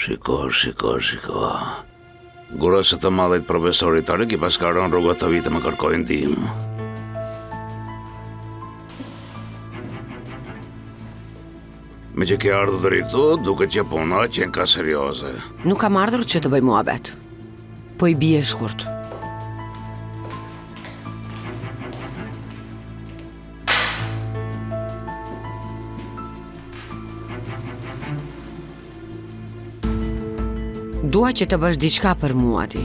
Shiko. Gurësë të madhejt profesorit Tarik I paskaron rrugat të vite më kërkojnë ndihmë. Me që ke ardhur deri këtu, duket që puna qenë ka serioze. Nuk kam ardhur që të bëj muhabet. Po I bie shkurt. Dua që të bësh diçka për mua ti.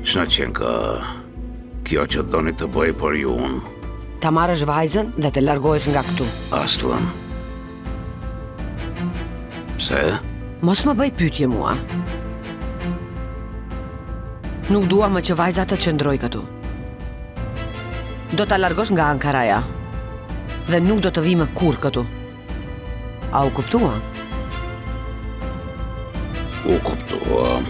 Ç'na qenë ka kjo që doni të bëj për ju unë? Ta marrësh vajzën dhe të largohesh nga këtu. Aslan. Pse? Mos më bëj pyetje mua. Nuk dua më që vajza të qëndroj këtu. Do ta largosh nga Ankaraja. Dhe nuk do të vi më kurrë këtu. A u kuptua? U kuptuam.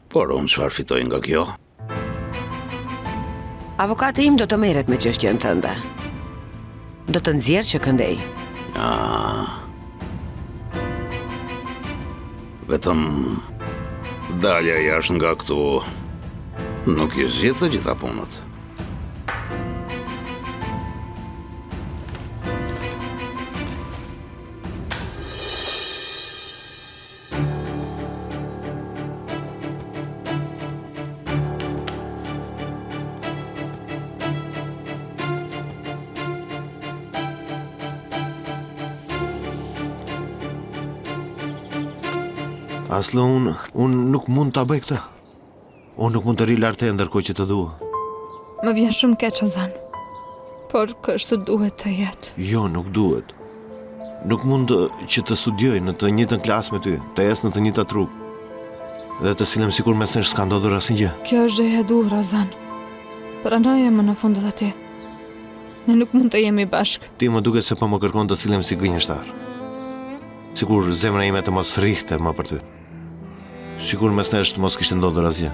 Por unë çfarë fitoj nga kjo? Avokati im do të merret me çështjen tënde. Do të nxjerrë që këndej. Vetëm dalja jashtë nga këtu nuk I zgjidh të gjitha punët. Aslo, unë nuk mund të bëj këtë. Unë nuk mund të ri lartë e ndërkohë që të dua. Më vjen shumë keq, Ozan. Por kështu duhet të jetë. Jo, nuk duhet. Nuk mund që të studioj në të njëjtën klasë me ty, të jes në të njëjtat rrugë. Dhe të silem sikur mes nesh s'ka ndodhur asnjë gjë. Kjo është gjë e dur, Ozan. Pranoje më në fund edhe ti. Ne nuk mund të jemi bashkë. Ti më duket se po më kërkon të silem si gënjeshtar. Sikur zemra ime të mos rrihte më për ty. Sikur mes nesh të mos kishte ndodhur asgjë.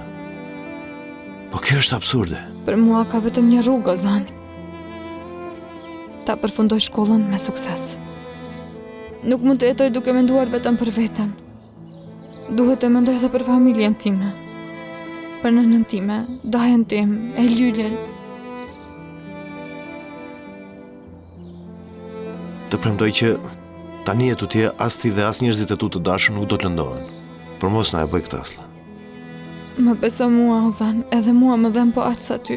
Po kjo është absurde. Për mua ka vetëm një rrugë, Ozan. Ta përfundoj shkollën me sukses. Nuk mund të jetoj duke menduar vetëm për veten. Duhet të mendoj edhe për familjen time. Për nënën time, dajen tim, e Lyljen. Të premtoj që tani e tutje as ti dhe as njerëzit e tu të dashur nuk do të lëndohen. Por mos na e bëj këtë Asla. Më beso mua, Ozan, edhe mua më dhem po aq sa ty.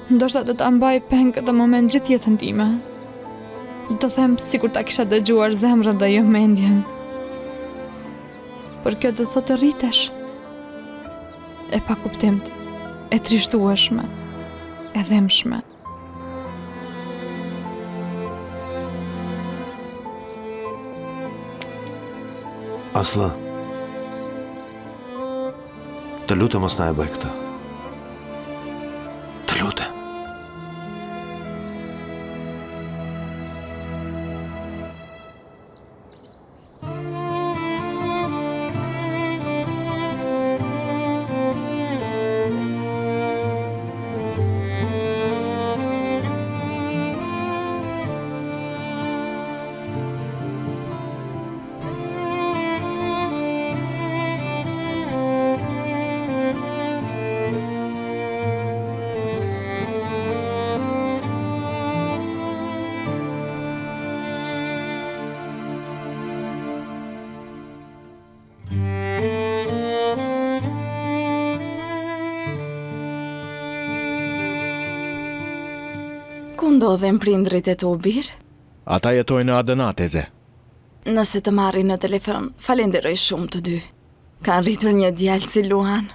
Ndoshta do ta mbaj peng këtë moment gjithë jetën time. Do them sikur ta kisha dëgjuar zemrën dhe jo mendjen. Por kjo do thotë të rritesh. E pa kuptim, e trishtueshme, e dhemshme. Asla, të lutem mos na e bëj këtë. Të lutem. Ku ndodhen prindrit e tu, Bir? Ata jetojnë në Adana, teze. Nëse të marri në telefon, falenderoj shumë të dy. Kanë rritur një djalë si Luan.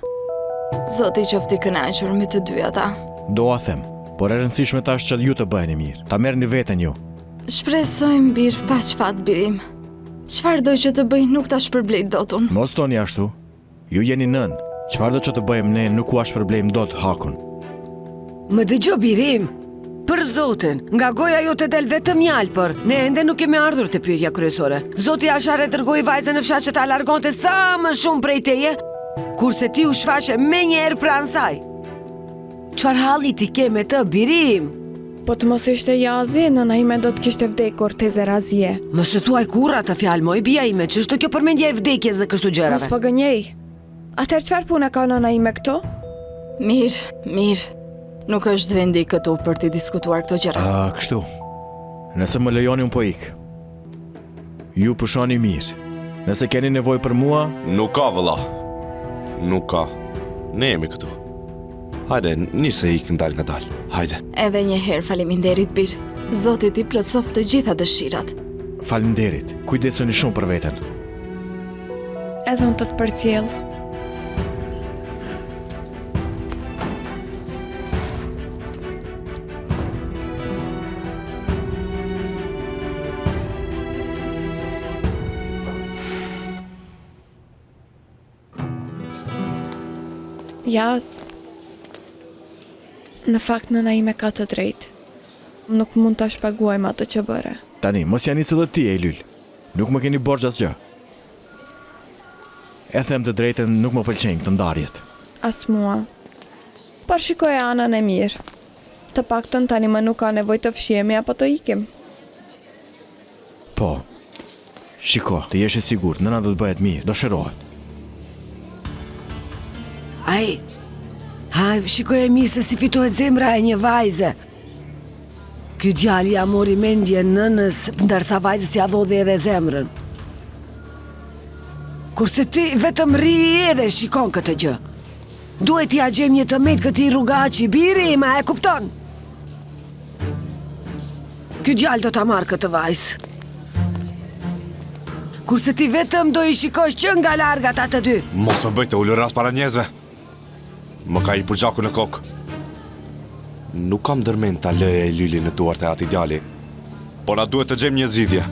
Zoti qofti kënaqur me të dy ata. Do a them, por e rëndësishme tash që ju të bëheni mirë. Ta merrni veten ju. Shpresojmë, Bir, pa çfat birim. Çfarë do që të bëj nuk ta shpërblej dot unë. Mos toni ashtu. Ju jeni nën. Çfarë do që të bëjmë ne nuk u shpërblejmë dot hakun. Më dëgjo birim. Për Zotin, nga goja jo të del vetëm jalpër. Ne ende nuk kemi ardhur të pyetja kryesore. Zoti Ashare dërgoi vajzën në fshat që ta largonte sa më shumë prej teje, kurse ti u shfaqe menjëherë pranë saj. Çfarë halli ti ke me të, birim? Po të mos ishte Jazi, nëna ime do të kishte vdekur te Zerazie. Mos e thuaj kurrë atë fjalë, moj bia ime, ç'është kjo përmendje e vdekjes dhe kështu Mos gjërave? po gënjej. Atëherë çfarë pune ka nëna ime këtu? Mirë. Nuk është vendi këtu për të diskutuar këto gjëra. Kështu. Nëse më lejoni unë po ik. Ju pushoni mirë. Nëse keni nevojë për mua, Nuk ka vëlla. Nuk ka. Ne jemi këtu. Hajde, nise ik ndal nga dal. Hajde. Edhe një herë faleminderit bir. Zoti ti plotësoft të gjitha dëshirat. faleminderit. Kujdesuni shumë për veten. Edhe unë të të përcjell. Jaz. Në fakt nëna ime ka të drejtë. Nuk mund ta shpaguajmë atë që bëre. Tani, mos janis edhe ti, Eylül. Nuk më keni borxh asgjë. E them të drejtën, nuk më pëlqejnë këto ndarjet. As mua. Por shikoj anën e mirë. Të paktën tani më nuk ka nevojë të fshihemi apo të ikim. Po. Shiko, të jesh i sigurt, nëna do të bëhet mirë, do shërohet. Shikoj e mirë se si fitohet zemra e një vajze. Ky djali ja mori mendjen nënës, ndërsa vajzës ja vodhi edhe zemrën. Kurse ti vetëm rri edhe shikon këtë gjë. Duhet t'ja gjem një tëmet këtij rrugaqi, biri, ma e kupton? Ky djalë do ta marrë këtë vajzë. Kurse ti vetëm do i shikosh që nga largat atë dy. Mos më bëj të ulur ras para njerëzve. Më ka i për gjaku në kokë. Nuk kam dërmend ta lëje e Lyli në duart e ati djali, por na duhet të gjem një zgjidhje.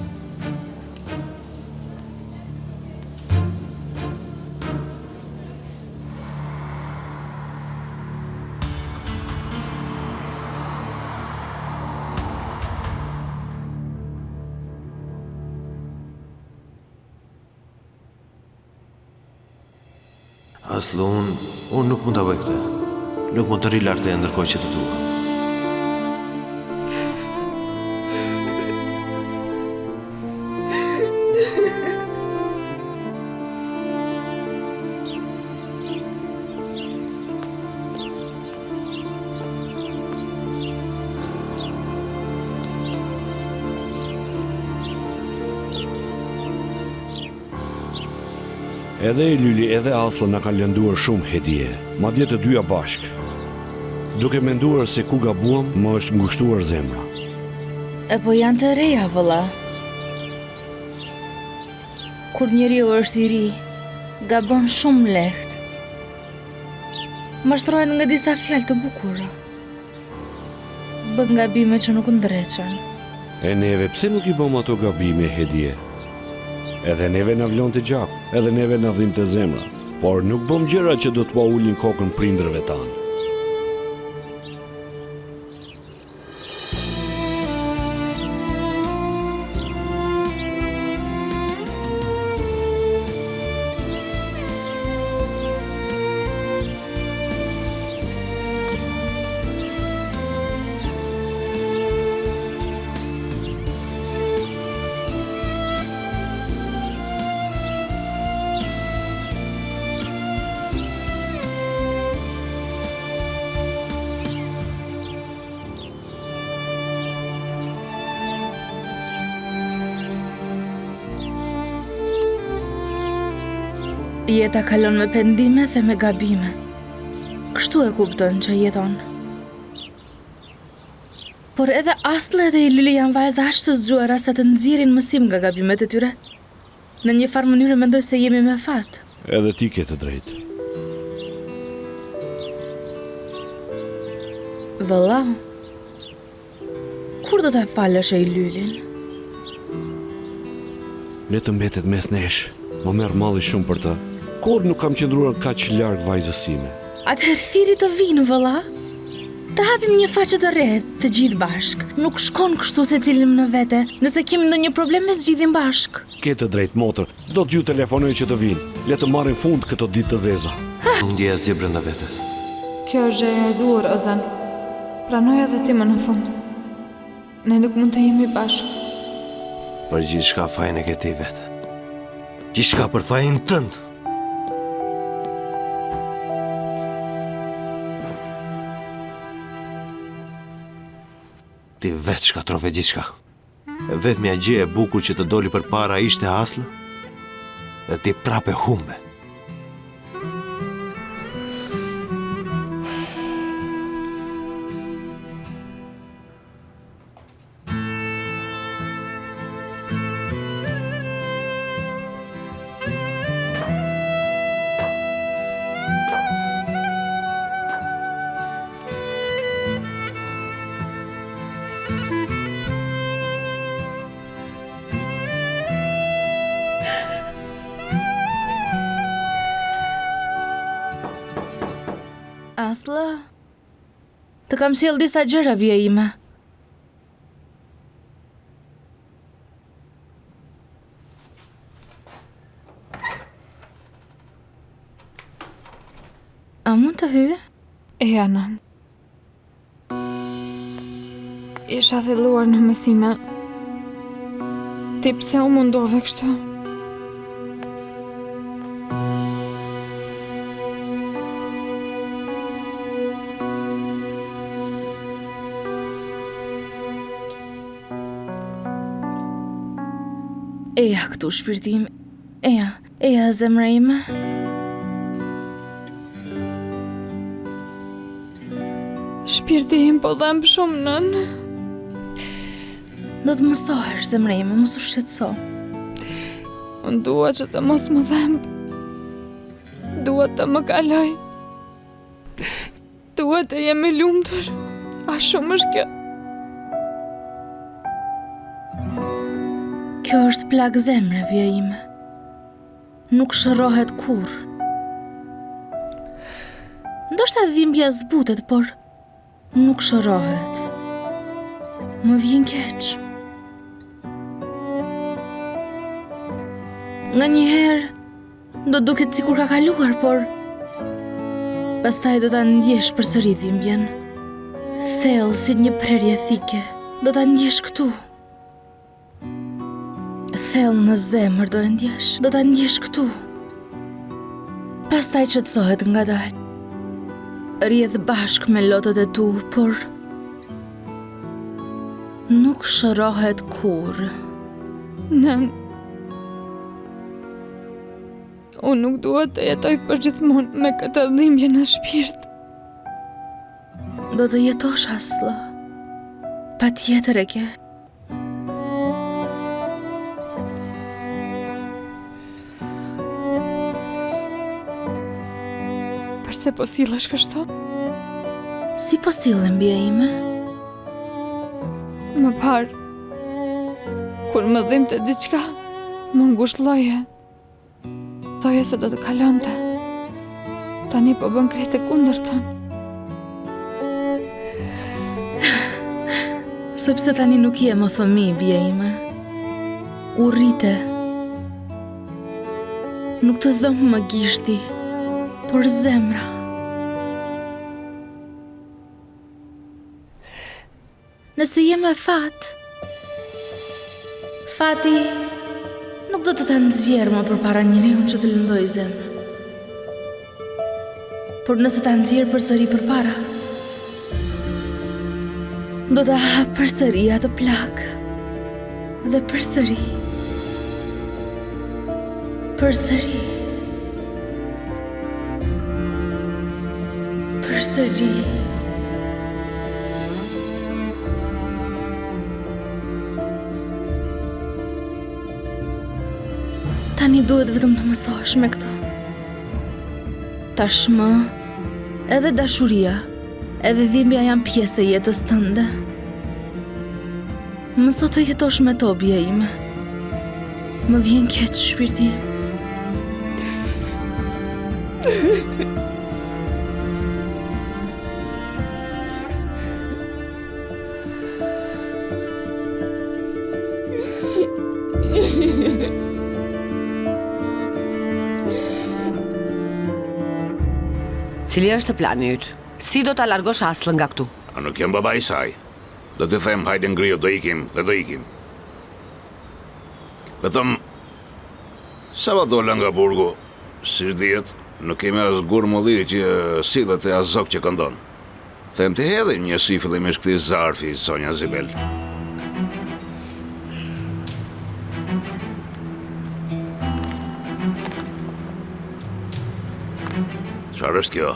Aslu, unë nuk mund të bëj këtë. Nuk mund të rri lart e ndërkohë që të dua. Edhe e Lyli edhe Asla na kanë lënduar shumë hedhje, madje të dyja bashk. Duke menduar se ku gabuam, më është ngushtuar zemra. E po janë të reja, vëlla. Kur njeriu është i ri, gabon shumë lehtë. Mashtrohet nga disa fjalë të bukura. Bën gabime që nuk ndreqen. E neve pse nuk i bëm ato gabime hedhje? Edhe neve na vlon të gjaku, edhe neve na dhim të zemra, por nuk bëm gjëra që do të pa ulin kokën prindërve tanë. Jeta kalon me pendime dhe me gabime. Kështu e kupton që jeton. Por edhe Asla edhe i Lyli janë vajza aq të zgjuara sa të nxjerrin mësim nga gabimet e tyre. Në një farë mënyrë mendoj se jemi me fat. Edhe ti ke të drejtë. Vëlla, kur do ta falësh e i Lylin? Le të mbetet mes nesh, më merr malli shumë për të. Kur nuk kam qëndruar kaq larg vajzës sime. Atëherë thiri të vinë, vëlla. Të hapim një faqe të re, të gjithë bashk. Nuk shkon kështu se cilim në vete. Nëse kemi ndonjë problem me zgjidhim bashk. Ke të drejtë, motër. Do t'ju telefonoj që të vinë. Le të marrin fund këto ditë të zeza. Nuk ndjej asgjë brenda vetes. Kjo është gjëja e duhur, Ozan. Pranoj edhe ti më në fund. Ne nuk mund të jemi bashkë. Për gjithë shka fajnë e këti vetë. Gjithë shka për fajnë tëndë. Ti vetë shka trove gjithë shka. E vetë mja gjë e bukur që të doli për para ishte Aslë, dhe ti prape humbe. Asla, të kam sjell disa gjëra bie ime. A mund të hy? Anan. Isha thelluar në mësime. Ti pse u mundove kështu? Eja këtu shpirtim. Eja zemra ime. Shpirti im po dhem shumë nën. Do të mësohesh, zemra ime, mos u shqetëso. Unë dua që të mos më dhem. Dua të më kaloj. Dua të jem e lumtur. A shumë është kjo. Kjo është plagë zemre, bie ime. Nuk shërohet kur. Ndoshta dhimbja zbutet, por nuk shërohet. Më vjen keq. Nga njëherë do duket sikur ka kaluar, por pastaj do ta ndjesh përsëri dhimbjen. Thellë si një prerje thike. Do ta ndjesh këtu. Thellë në zemër do e ndjesh. Do ta ndjesh këtu. Pastaj qetësohet ngadalë. Rjedh bashk me lotët e tu, por nuk shërohet kur. Nën. Unë nuk dua të jetoj përgjithmonë me këtë dhimbje në shpirt. Do të jetosh, Asla. Patjetër e ke. Përse po sillesh kështu? Si po sillem, bie ime? Më parë, kur më dhimbte diçka, më ngushëlloje. Thoje se do të kalonte. Tani po bën krejt e kundërtën. Sepse tani nuk je më fëmijë, bie ime. U rrite. Nuk të dhëm më gishti, por zemra. Nëse je me fati nuk do të të nxjerrë më përpara njeriu që të lëndoj zemrën. Por nëse ta nxjerrë përsëri përpara, do ta hap përsëri atë plagë. Dhe përsëri. Përsëri. Përsëri. Tani duhet vetëm të mësohesh me këtë. Tashmë, edhe dashuria, edhe dhimbja janë pjesë e jetës tënde. Mëso të jetosh me to, bie ime. Më vjen keq shpirti. Cili është plani yt? Si do ta largosh Aslën nga këtu? A nuk jam baba i saj. Do t'i them hajde ngriu, do ikim dhe do ikim. Vetëm sa va dola nga burgu, si dihet, nuk kemi as gur molliri që sillet e as zok që këndon. Them të hedhim një si fillimisht këtij zarfi, Sonja Zibel. Çfarë është kjo?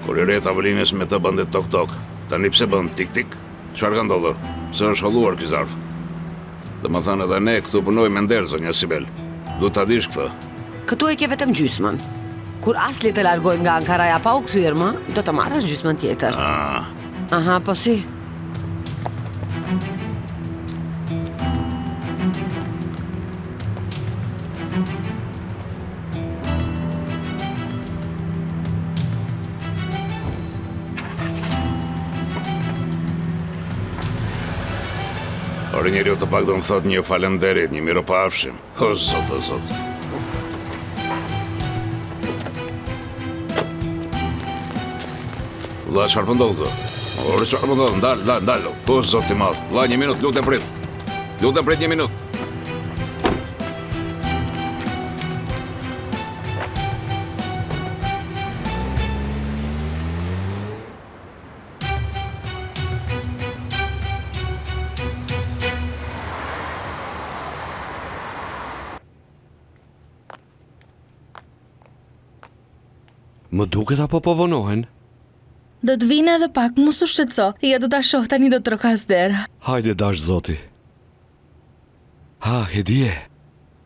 Kur i rreth avalinës me të bëndet tok-tok, tani pse bën tik-tik? Çfarë ka ndodhur? Pse është holluar ky zarf? Domethënë edhe ne këtu punojmë me nder, Sonja Sibel. Duhet ta dish këtë. Këtu e ke vetëm gjysmën. Kur Asli të largoj nga Ankaraja pa u kthyer më, do të marrësh gjysmën tjetër. Aha, po si? Ore njeriu të pak do më thot një falenderit, një miropafshim. O zot, o zot. Vlla, çfarë po ndodh këtu? Ore çfarë po ndodh? Ndal. O zot i madh. Vlla, një minutë, lutem prit. Lutem prit një minutë. Më duket apo po vonohen? Do të vinë edhe pak, mos u shqetëso. Ja do ta shoh tani do të trokas dera. Hajde dash zoti. Ha, Hedie.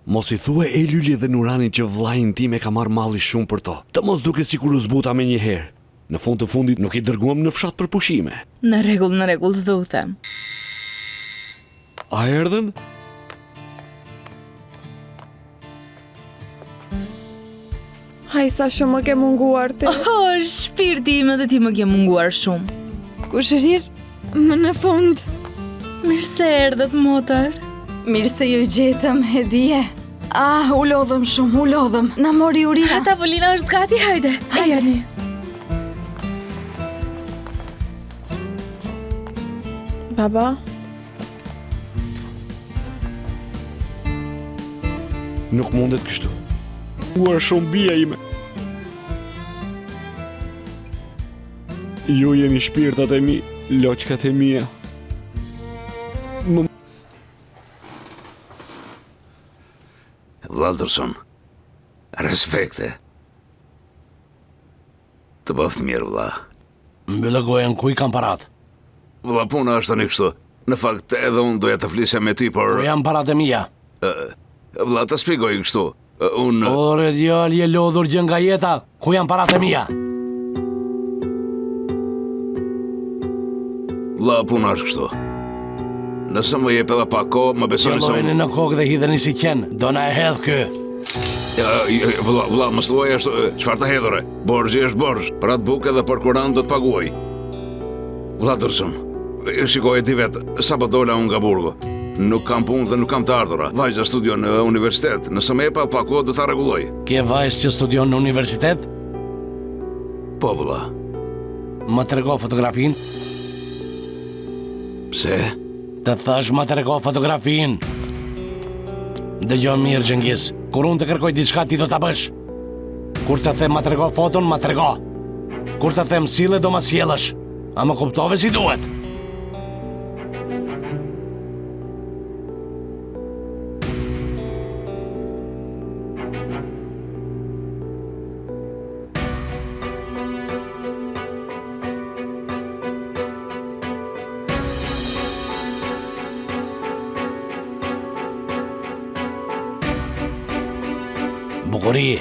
Mos i thuaj e Lyli dhe Nuranin që vllajin tim e ka marrë malli shumë për to. Të mos duket sikur u zbuta me një herë. Në fund të fundit nuk i dërguam në fshat për pushime. Në rregull, s'do u them. A erdhën? Haj sa shumë më ke munguar ti. Oh, shpirti im edhe ti më ke munguar shumë. Kushërir, më në fund. Mirë se erdhët, motor. Mirë se ju gjetëm, Hedie. U lodhëm shumë, u lodhëm. Na mori uria. Tavolina është gati, hajde. Ejani. Baba, Nuk mundet kështu. Uar shumë bia ime. Ju jeni shpirtat e mi, loqkat e mia. Vladërson, respekte. Të bëftë mirë, vla. Mbyllë gojen, ku i kam parat? Vla, puna është tani kështu. Në fakt, edhe unë doja të flisja me ty, por... Ku jam parat e mia? Vla, të spjegoj kështu. Unë... Ore, djall, je lodhur gjë nga jeta. Ku jam parat e mia? Vla, puna është kështu. Nëse më jep edhe pak kohë, më besoni se... Që më në kokë dhe hidheni si qenë. Do na e hedh kë. Vla, më sluaj është... Qfar të hedhure? Borgji është borgj. Për atë bukë edhe për kuran do të paguaj. Vladërson, shikoj e di vetë, sa po dola unë nga burgu. Nuk kam punë dhe nuk kam të ardhura. Vajza studion në universitet. Nëse më jep pak kohë, do ta rregulloj. Ke vajzë që studion në universitet? Po, vlla. Më trego fotografin? Pse? Të thash më trego fotografin. Dëgjoj mirë, Xhengis. Kur unë të kërkoj diçka ti do ta bësh. Kur të them më trego foton, më trego. Kur të them sille do më sjellësh. A më kuptove si duhet? Bukuri,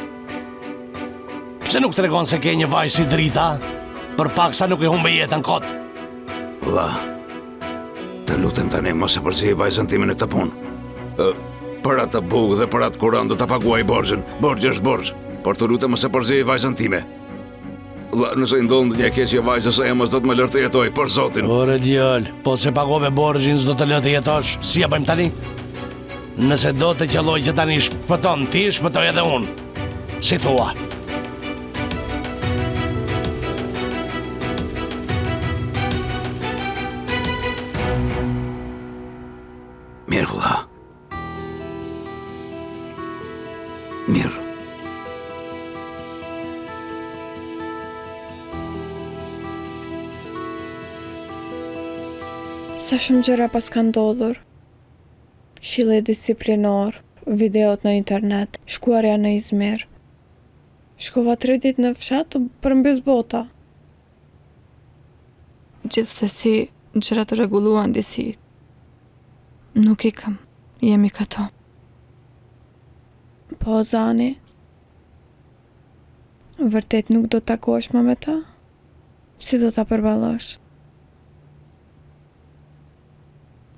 pse nuk tregon se ke një vajzë si drita? Për pak sa nuk e humbe jetën kot. Vlla, të lutem tani mos e përziej vajzën time në këtë punë. Për atë bukë dhe për atë kuran do ta paguaj borxhin. Borxhi është borxh, por të lutem mos e përziej vajzën time. Vlla, nëse i ndodh një keqje vajzës së emës do të më lërë të jetoj, për zotin. Ore djal, po se pagove borxhin s'do të lë të jetosh. Si ja bëjmë tani? Nëse do të qelloj që tani shpëton ti, shpëtoj edhe unë. Si thua? Mirë, vëlla. Mirë. Sa shumë gjëra pas ka ndodhur. Shile disiplinor, videot në internet, shkuarja në Izmir. Shkova 3 ditë në fshat u përmbys bota. Gjithsesi, gjërat rregulluan disi. Nuk i kam, jemi këto. Po, Ozani, vërtet nuk do të takosh më me ta? Si do ta përballosh?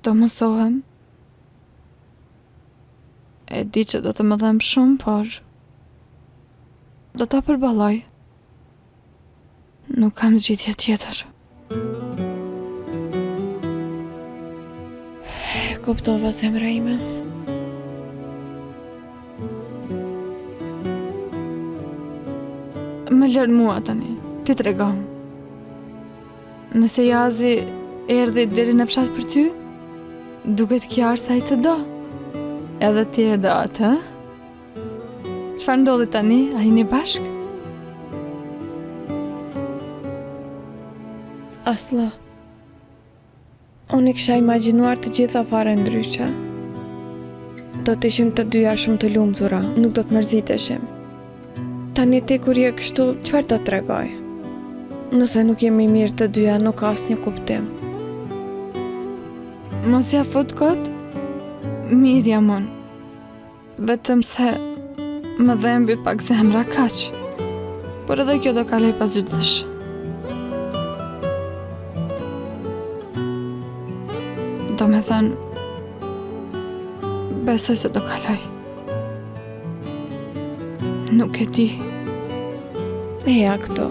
Do mësohem. E di që do të më dhem shumë, por do ta përballoj. Nuk kam zgjidhje tjetër. E kuptova, zemra ime. Më lër mua tani, ti tregon. Nëse Jazi erdhi deri në fshat për ty, duket qartë se ai të do. Edhe ti e do atë, ha? Çfarë ndodhi tani? A jeni bashk? Asla. Unë i kisha imagjinuar të gjitha fare ndryshe. Do të ishim të dyja shumë të lumtura, nuk do të mërziteshim. Tani ti kur je kështu, çfarë do të tregoj? Nëse nuk jemi mirë të dyja, nuk ka asnjë kuptim. Mos ja fut kot? Mirë jam unë. Vetëm se më dhembi pak zemra kaq. Por edhe kjo do kaloj pas 2 ditësh. Do me thënë, besoj se do kaloj. Nuk e di. Eja këto.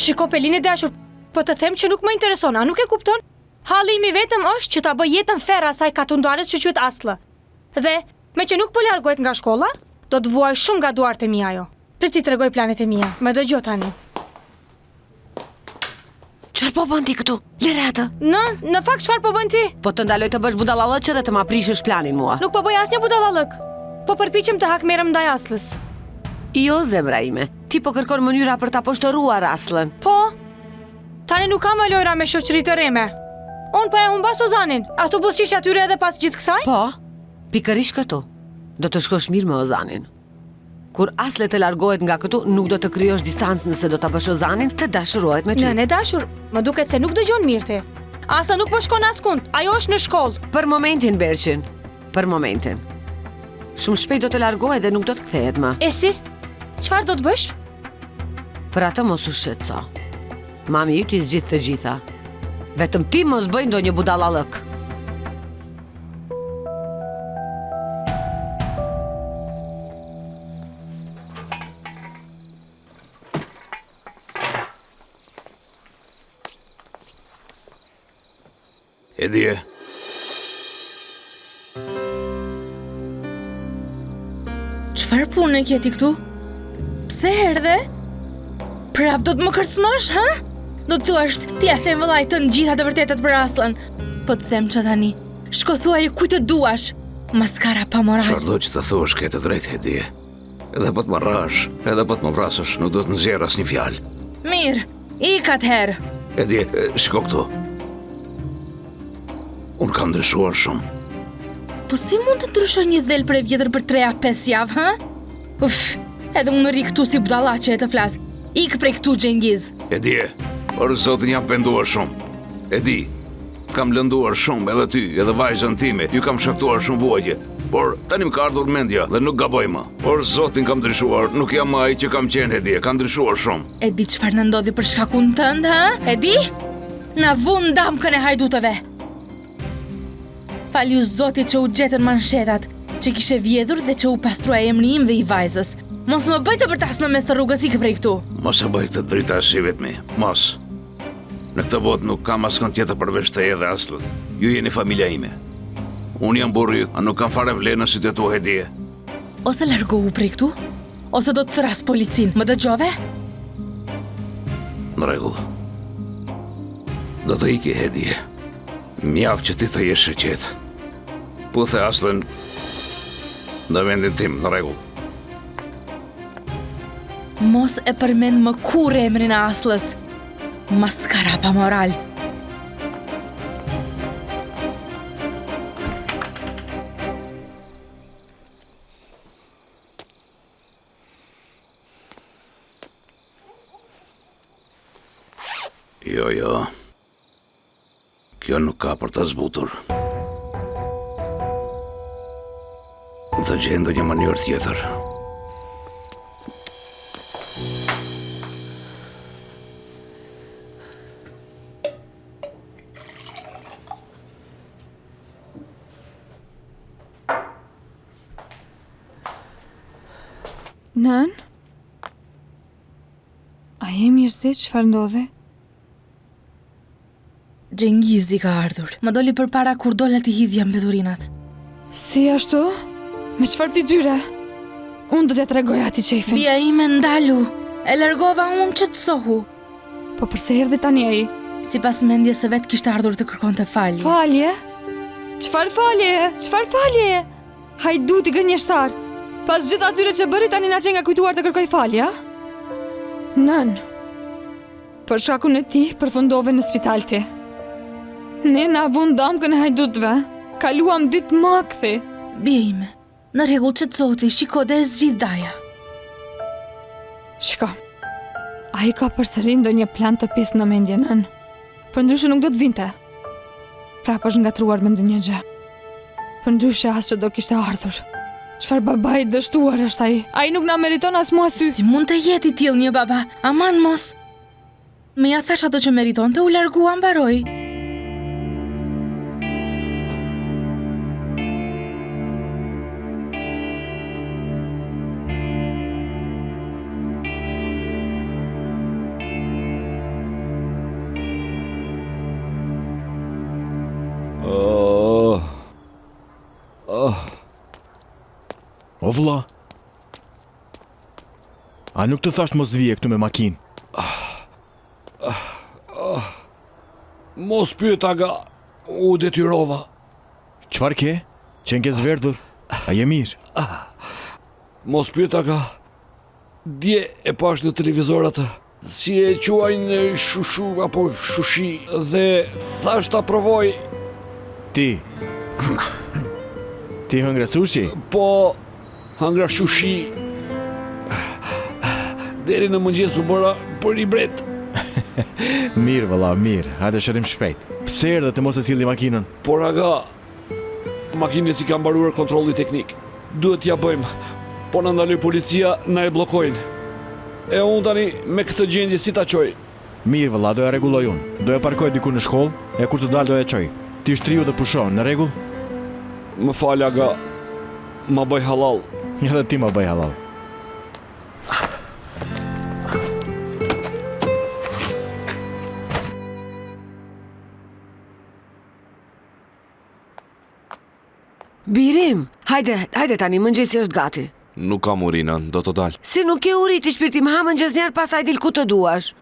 Shiko, Pelin e dashur, po të them që nuk më intereson, a nuk e kupton? Halli imi vetëm është që ta bëj jetën ferr asaj katundares që quhet Aslı. Dhe, me që nuk po largohet nga shkolla, do të vuaj shumë nga duart e mia ajo. Prit ti tregoj planet e mia. Më dëgjoj tani. Çfarë po bën ti këtu? Lere atë. Në fakt çfarë po bën ti? Po të ndaloj të bësh budallallëk dhe të ma prishësh planin mua. Nuk po bëj asnjë budallallëk. Po përpiqem të hakmerrem ndaj Aslës. Jo, zemra ime. Ti po kërkon mënyra për ta poshtëruar Aslën. Po. Tani nuk kam më lojra me shoqëri të reme. Unë po e humbas Ozanin. A tu buzëqish atyre edhe pas gjithë kësaj? Po. Pikërisht këtu. Do të shkosh mirë me Ozanin. Kur Asle të largohet nga këtu, nuk do të krijosh distancë nëse do ta bësh Ozanin të dashurohet me ty. Nëne dashur, më duket se nuk dëgjon mirë ti. Asa nuk po shkon askund. Ajo është në shkollë. Për momentin, Berqin. Për momentin. Shumë shpejt do të largohet dhe nuk do të kthehet më. E si? Çfarë do të bësh? Për atë mos u shqetëso. Mami ju t'i zgjidh të gjitha. Vetëm ti mos bëj ndonjë budallallëk. E dje. Çfarë punë ke ti këtu? Pse erdhe? Prap do të më kërcënosh, ha? Do të thuash ti a them vëllai të gjitha të vërtetat për Aslën. Po të them që tani, shko thuaj kujt të duash. Maskara pa moral. Çfarë do që të thuash ke të drejtë, e dje. Edhe po të më rrash, edhe po të më vrasësh, nuk do të nxjerr asnjë fjalë. Mirë, ik atëherë. E dje, shiko këtu. Unë kam ndryshuar shumë. Po si mund të ndryshoj një dhel për e vjetër për 3-5 javë, ha? Uf, edhe unë ri këtu si budalla që e të flas. Ik prej këtu, Xhengiz. E dje, por zotin jam penduar shumë. E di, kam lënduar shumë edhe ty, edhe vajzën time, ju kam shkaktuar shumë vuajtje. Por tani më ka ardhur mendja dhe nuk gaboj më. Por zotin kam ndryshuar, nuk jam ai që kam qenë, e di, kam ndryshuar shumë. E di çfarë na ndodhi për shkakun tënd, ha? E di? Na vun damkën e hajdutëve. Falju zotit që u gjetën manshetat, që kishe vjedhur dhe që u pastrua emri im dhe i vajzës. Mos më bëj të bërtas në mes të rrugës, ikë prej këtu. Mos e bëj këtë drita si vetmi, mos. Në këtë botë nuk kam askën tjetër përveç teje dhe Aslët. Ju jeni familja ime. Unë jam burri, a nuk kam fare vlerë në sytë tua, e dije. Ose largohu prej këtu, ose do të thras policin. Më dëgjove? Në rregull. Do të iki Hedje. Mjaft që ti të jesh shëqet. Puthe Aslën në vendin tim, në rregull. Mos e përmend më kur emrin e Aslës. Maskara pa moral. Jo. Kjo nuk ka për të zbutur. Të gjendo një mënyrë tjetër. Nën? A jemi ishte çfarë ndodhi? Gjengizi ka ardhur. Më doli përpara kur dola t'i hidhja mbedurinat. Si ashtu? Me çfarë fytyre? Unë do t'ja tregoj atij qefin. Bia ime ndalu. E largova unë që të sohu. Po përse erdhi tani ai? Sipas mendjes së vet kishte ardhur të kërkonte falje. Falje? Çfarë falje? Çfarë falje? Hajduti gënjeshtar. Pas gjithë atyre që bëri tani na që nga kujtuar të kërkoj falje, a? Nën. Për shkakun e tij përfundove në spital ti. Ne na vun damkën e hajdutëve. Kaluam ditë makthi. Bia ime, në rregull që të zoti, shiko dhe e zgjidh daja. Shiko, a i ka përsëri ndonjë plan të pisë në mendje nën. Për ndryshe nuk do të vinte. Prap është ngatruar me ndonjë gjë. Për ndryshe as që do kishte ardhur. Çfarë babai dështuar është ai? Ai nuk na meriton as mua as ty. Si mund të jetë i tillë një baba? Aman mos. Me ja thash ato që meritonte, u largua mbaroi. O vlla, a nuk të thasht mos të vije këtu me makinë? Mos pyet aga, u detyrova. Çfarë ke? Qenë ke zverdhur? A je mirë? Mos pyet aga. Dje e pash në televizor atë. Si e quajnë shushu apo shushi dhe thash ta provoj. Ti hëngra sushi? Po, hëngra shushi. Deri në mëngjes u bëra për i bret. Mirë valla, mirë. Hajde shërim shpejt. Pse erdhe të mos e silli makinën? Por aga, makinës i ka mbaruar kontrolli teknik. Duhet t'ja bëjmë. Po na ndaloj policia, na e bllokojnë. E unë tani me këtë gjendje si ta qoj? Mirë valla, do ja rregulloj unë. Do ja parkoj diku në shkollë, e kur të dalë do ja çoj. Ti shtriu dhe pushon, në rregull? Më fal aga, ma bëj halal. Edhe ti ma bëj halal. Birim, hajde tani, mëngjesi është gati. Nuk kam urinën, do të dal. Si nuk ke uri ti shpirtim, ha mëngjes njerë pasaj dil ku të duash.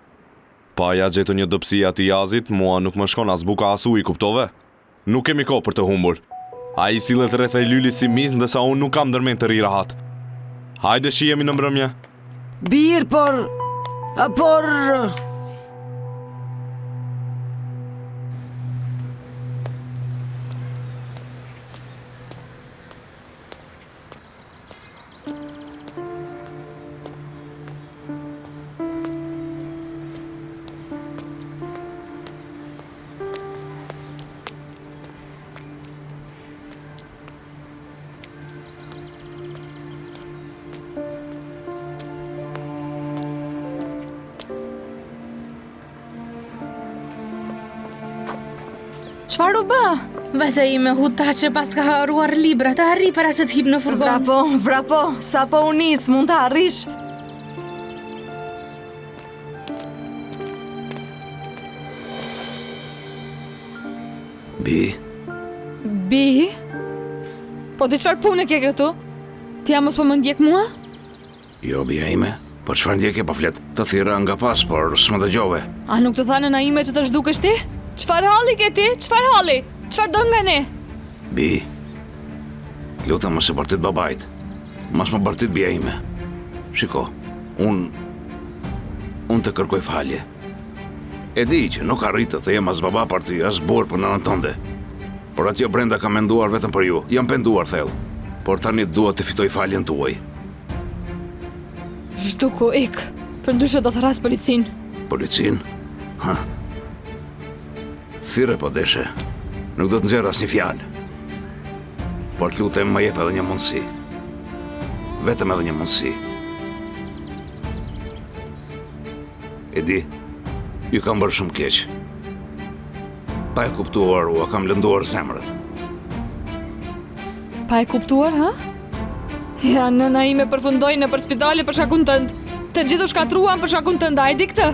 Pa ja gjetu një dopsi ati jazit, mua nuk më shkon as buka as ujë, kuptove? Nuk kemi kohë për të humbur. A i sillet rreth e lyli si mis, ndësa unë nuk kam ndërmend të ri rahat. Hajde shihemi në mbrëmje. Bir, por... Çfarë u bë? Vajza ime hutaqe pas ka haruar libra, të arri para se të hip në furgon. Vrapo, sa po u nis, mund të arrish. Bi? Bi? Po të çfarë punë ke këtu? Ti ja mos po më ndjek mua? Jo, bia ime, për çfarë ndjekje po flet? Të thira nga pas, por s'më dëgjove. A nuk të thanë na ime që të zhdukesh ti? Çfarë halli ke ti? Çfarë halli? Çfarë do nga ne? Bi, të lutem mos e bërtit babait. Mos më bërtit bia ime. Shiko, unë të kërkoj falje. E di që nuk arritë të jem as baba për ty, as burr për nënën tënde. Por atje brenda kam menduar vetëm për ju. Jam penduar thellë. Por tani dua të fitoj faljen tuaj. Zhduku, ik. Përndryshe do të thras policin. Policin? Ha. Thire po deshe. Nuk do të nxjerr asnjë fjalë. Por të lutem më jep edhe një mundësi. Vetëm edhe një mundësi. E di, ju kam bërë shumë keq. Pa e kuptuar, u kam lënduar zemrët. Pa e kuptuar, ha? Ja, nëna ime përfundoi nëpër spitale për shkakun tënd. Të gjithë u shkatruan për shkakun tënd, a e di këtë?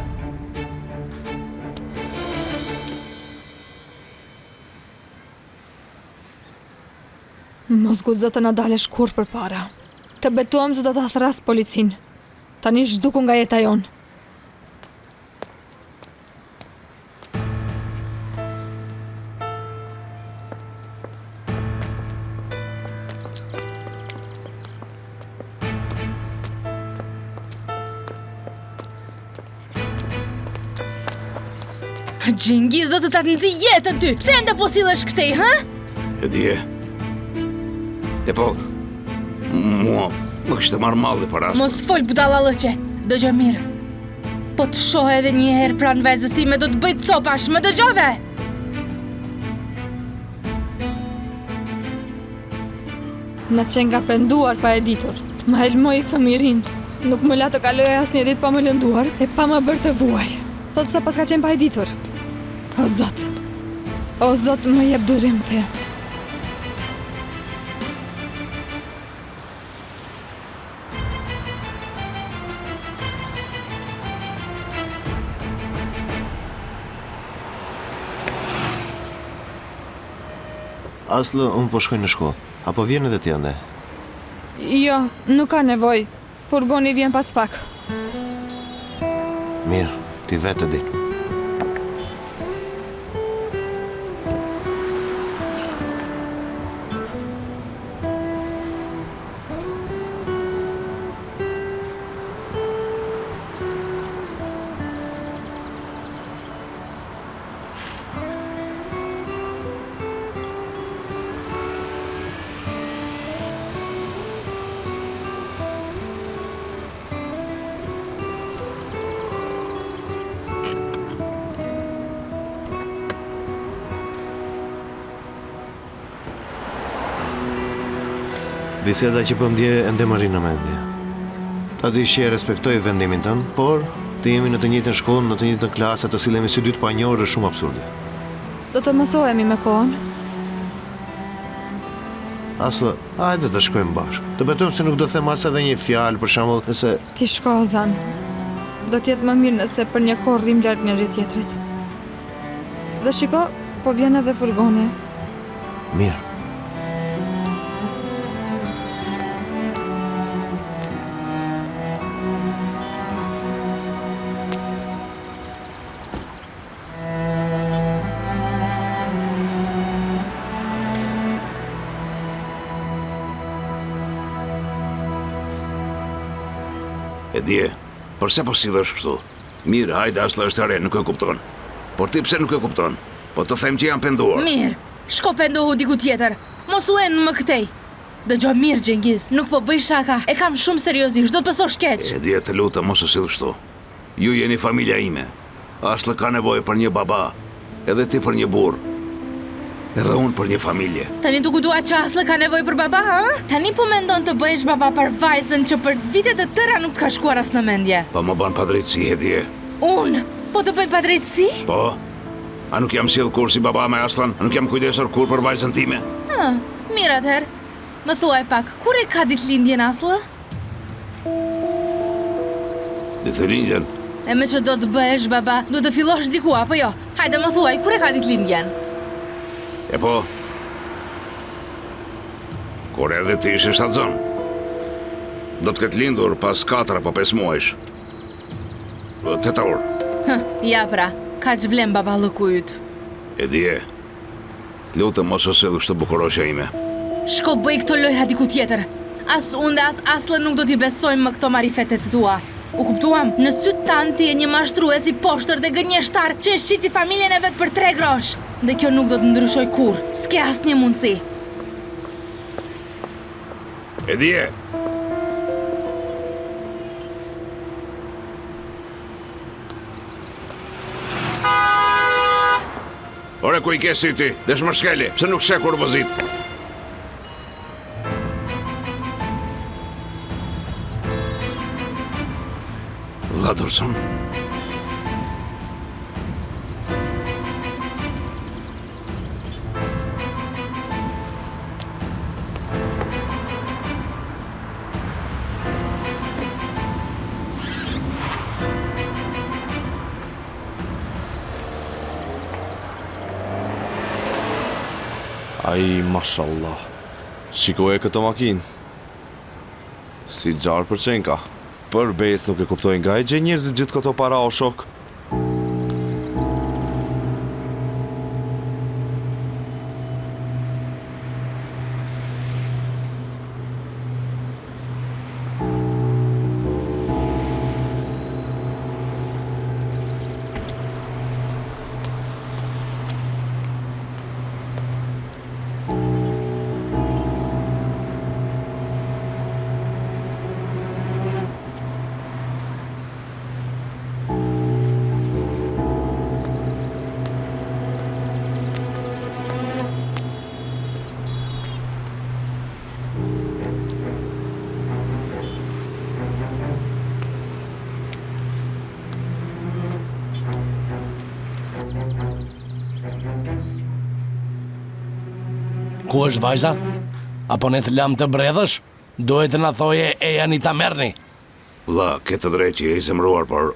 Mos guxo të na dalesh kurrë përpara. Të betuam se do ta thras policin. Tani zhduku nga jeta jon. Gjengis do të ta nxi jetën ty. Pse ende po sillesh këtej, ha? E di e. E po, mua më kishte marrë malli për rast. Mos fol budallallëqe. Dëgjoj mirë. Po të shoh edhe një herë pranë vezës time do të bëj copash, më dëgjove? Na qenë nga penduar pa e ditur. Ma helmoj fëmirin. Nuk më la të kaloj asnjë ditë pa më lënduar e pa më bërë të vuaj. Thot se pas ka qenë pa e ditur. O Zot, më jep durim të. Aslı, unë po shkoj në shkollë. Apo vjen edhe ti ande? Jo, nuk ka nevoj. Furgoni vjen pas pak. Mirë, ti vetë di. Biseda që po m'dje ende më rinë në mendje. Ta di që e respektoj vendimin tënë, por të jemi në të njëjtën shkollë, në të njëjtën klasë, të silemi si dy të panjohur është shumë absurde. Do të mësohemi me kohën. Aslı, hajde të shkojmë bashkë. Të betojmë se nuk do them as edhe një fjalë, për shembull, nëse Ti shko, Ozan. Do t'jetë më mirë nëse për një kohë rrim larg njëri tjetrit. Dhe shiko, po vjen edhe furgoni. mirë. E dje, përse po sillesh kështu? Mirë, hajde, Asla është e re, nuk e kupton. Por ti pse nuk e kupton? Po të them që jam penduar. Mirë, shko pendohu diku tjetër. Mos u enë më këtej. Dëgjoj mirë, Gjengis, nuk po bëj shaka. E kam shumë seriozisht, do të pësosh keq. E dje, të lutem mos u sill kështu. Ju jeni familja ime. Asla ka nevojë për një baba, edhe ti për një burr. Edhe unë për një familje. Tani tu dua që Aslı ka nevojë për baba, ha? Tani po mendon të bëhesh baba për vajzën që për vitet e tëra nuk të ka shkuar as në mendje. Po më bën padrejtësi, e dje. Unë? Po të bëj padrejtësi? Po? A nuk jam sjell kur si baba me Aslan? A nuk jam kujdesur kur për vajzën time? Mirë atëherë. Më thuaj pak, kur e ka ditëlindjen Aslı? Ditëlindjen? E me që do të bëhesh baba, do të fillosh diku, apo jo? Hajde më thuaj, kur e ka ditëlindjen? E po? Kur erdhe ti ishe shtatzon? do të ketë lindur pas 4 apo 5 muajsh. 8 orë. Ja pra, ka që vlem babalëku ytë. E dje, lutem mos o sillu kështu bukuroshja ime. Shko bëj këto lojra diku tjetër. As unë dhe as Asla nuk do t'i besojmë më këto marifetet tua. U kuptuam, në sytë tanë ti e një mashtrues i poshtër dhe gënjeshtar që e shqiti familjen e vetë për 3 grosh. Dhe kjo nuk do të ndryshoj kur, s'ke asnjë mundësi. E dje. Ore, ku i ke si ti? Desh më shkeli, pse nuk shek kur vëzit? Vladurson? Ai, mashallah. Shikoje këtë makinë. Si gjarë për qenka. Për bes nuk e kuptojnë nga e gje njerëzit gjithë këto para o shok. Ku është vajza? Apo ne të lam të bredhësh? Duhet të na thoje e janë i ta merrni. Vlla, ke të drejtë që je i zemruar, por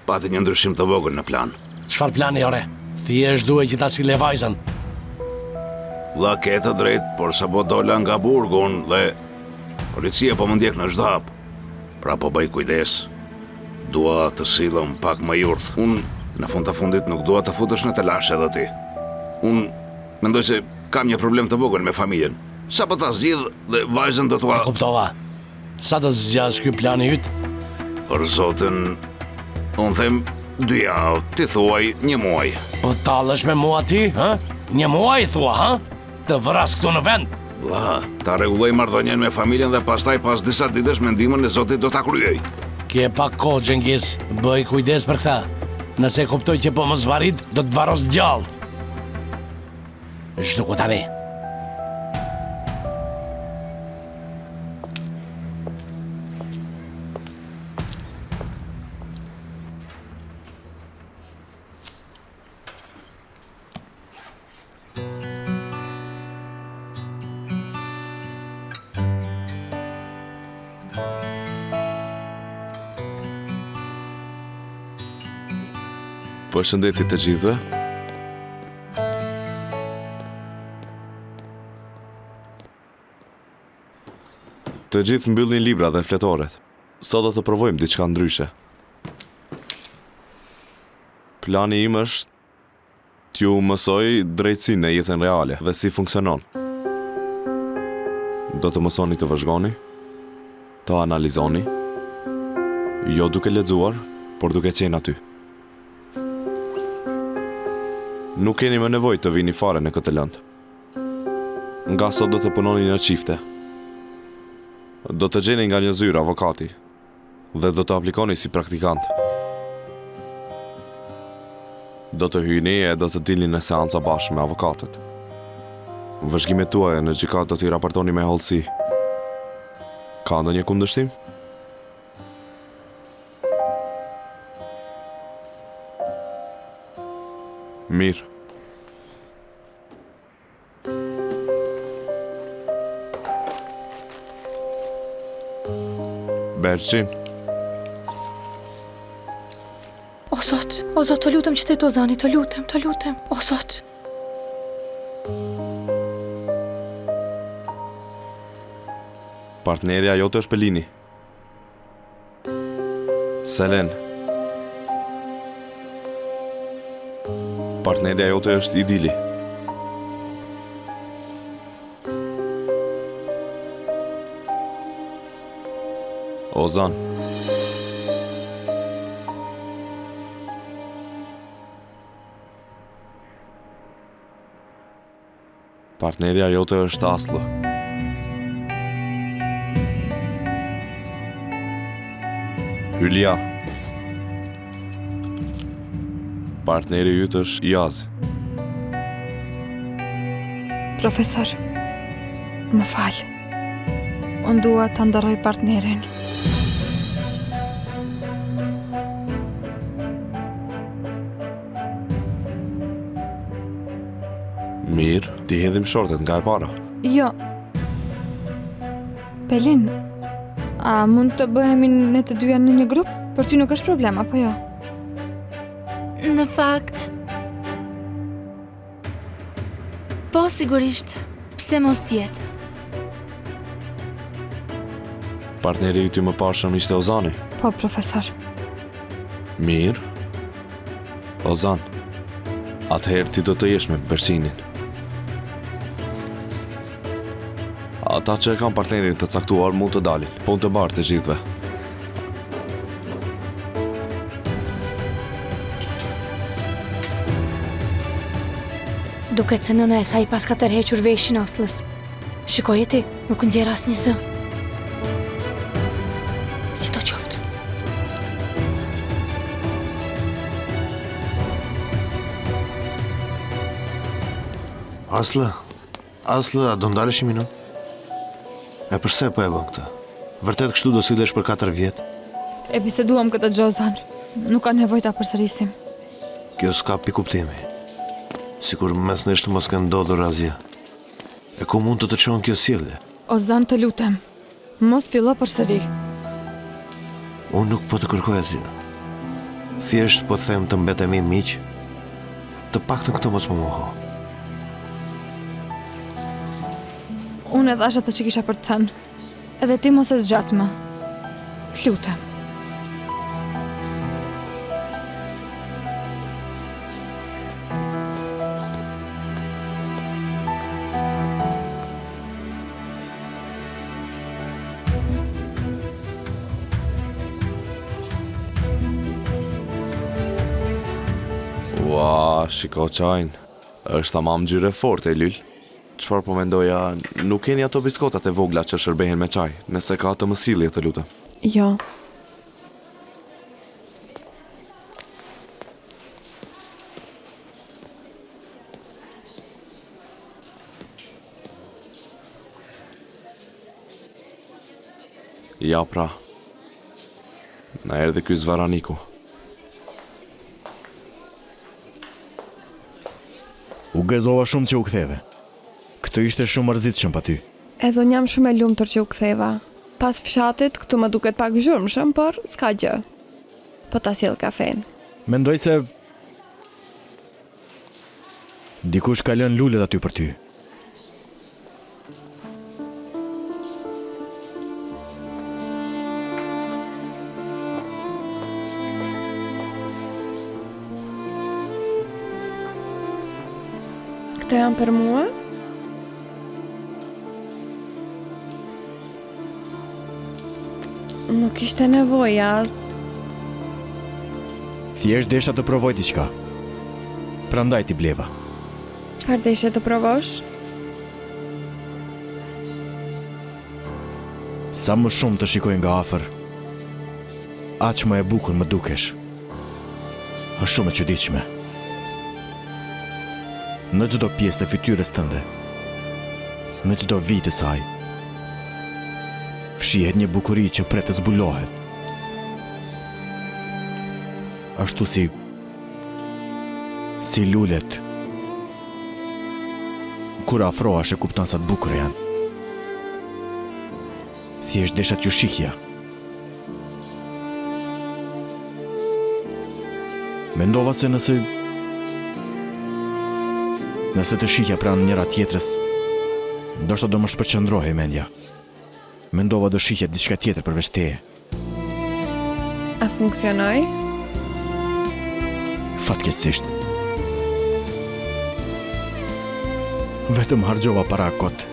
pati një ndryshim të vogël në plan. Çfarë plani ore? Thjesht duhet që ta sille vajzën. Vlla, ke të drejtë, por sapo dola nga burgun dhe policia po më ndjek në çdo hap. Pra po bëj kujdes. Dua të sillem pak më jurth. Unë në fund të fundit nuk dua të futesh në telash edhe ti. Unë mendoj se kam një problem të vogël me familjen. Sa po ta zgjidh dhe vajzën do t'ua... E kuptova. Sa do të zgjas ky plani yt? Për zotin, unë them 2 javë, ti thuaj 1 muaj. Po tallesh me mua ti, ha? 1 muaj thua, ha? Të vras këtu në vend. Vlla, ta rregulloj marrëdhënien me familjen dhe pastaj pas disa ditësh me ndihmën e Zotit do ta kryej. Ke pak kohë, Xhengiz. Bëj kujdes për këtë. Nëse e kuptoj që po më zvarit, do të varos gjallë. Zhduku tani. Përshëndetje të gjithëve. Të gjithë mbyllin libra dhe fletoret. Sot do të provojmë diçka ndryshe. Plani im është t'ju mësoj drejtësinë në jetën reale dhe si funksionon. Do të mësoni të vëzhgoni, të analizoni, jo duke lexuar, por duke qenë aty. Nuk keni më nevojë të vini fare në këtë lëndë. Nga sot do të punoni në çifte. Do të gjeni nga një zyrë avokati dhe do të aplikoni si praktikant. Do të hyni e do të dilni në seanca bashkë me avokatët. Vëzhgimet tuaja në gjykat do t'i raportoni me hollësi. Ka ndonjë kundërshtim? Mirë. Berçin. O Zot, të lutem qytet Ozani, të lutem. O Zot. Partnerja jote është Pelini. Selen. Partnerja jote është Idili. Ozan. Partnerja jote është Aslı. Hülya. Partneri yt është Jaz. Profesor, më fal. Unë dua ta ndaroj partnerin. Mirë, ti hedhim shortet nga e para. Jo. Pelin, a mund të bëhemi ne të dyja në një grup? Për ty nuk është problem, apo jo? Në fakt... Po, sigurisht, pse mos tjetë? Partneri yt i mëparshëm ishte Ozani. Po, profesor. Mirë. Ozan, atëherë ti do të jesh me Bersinin. Ata që e kanë partnerin të caktuar mund të dalin, punë të mbarë të gjithve. Duket se nëna e saj pas ka tërhequr veshin Aslës. Shikoj e ti, nuk nxjerr asnjë zë. Si do qoftë. Aslı, a do ndalesh një minutë? E përse po e bën këtë? Vërtet kështu do sillesh për 4 vjet? E biseduam këtë Gjozan. Nuk ka nevojë ta përsërisim. Kjo s'ka pikuptimi. Sikur mes nesh të mos ka ndodhur asgjë. E ku mund të të çon kjo sjellje? Ozan, të lutem. Mos fillo përsëri. Unë nuk po të kërkoj asgjë. Thjesht po them të mbetemi miq. Të paktën këtë mos më moho. Unë e thash atë që kisha për të thënë. Edhe ti mos e zgjat më. Të lutem. Ua, shiko qajnë. Është tamam ngjyrë forte, Lyl. Çfarë po mendoja, nuk keni ato biskotat e vogla që shërbehen me çaj, nëse ka të mësillje të lutem. Jo. Ja pra. Na erdhi ky Zvaraniku. U gëzova shumë që u ktheve. Këtë ishte shumë mërzitshëm pa ty. Edhe unë jam shumë e lumtur që u ktheva. Pas fshatit, këtu më duket pak zhurmshëm, por s'ka gjë. Po ta sjell kafen. Mendoj se dikush ka lënë lulet aty për ty. Këto janë për mua? Nuk ishte nevojë as. Thjesht desha të provoj diçka. Prandaj ti bleva. Çfarë deshe të provosh? Sa më shumë të shikoj nga afër, aq më e bukur më dukesh. Është shumë e çuditshme. Në çdo pjesë të fytyrës tënde, në çdo vit të saj, fshihet një bukuri që pret të zbulohet. Ashtu si lulet. Kur afrohesh e kupton sa të bukura janë. Thjesht desha t'ju shihja. Mendova se nëse të shihja pranë njëra tjetrës, ndoshta do më shpërqendrohej mendja. Mendova do shihja diçka tjetër përveç teje. A funksionoi? Fatkeqësisht. Vetëm harxova para kot.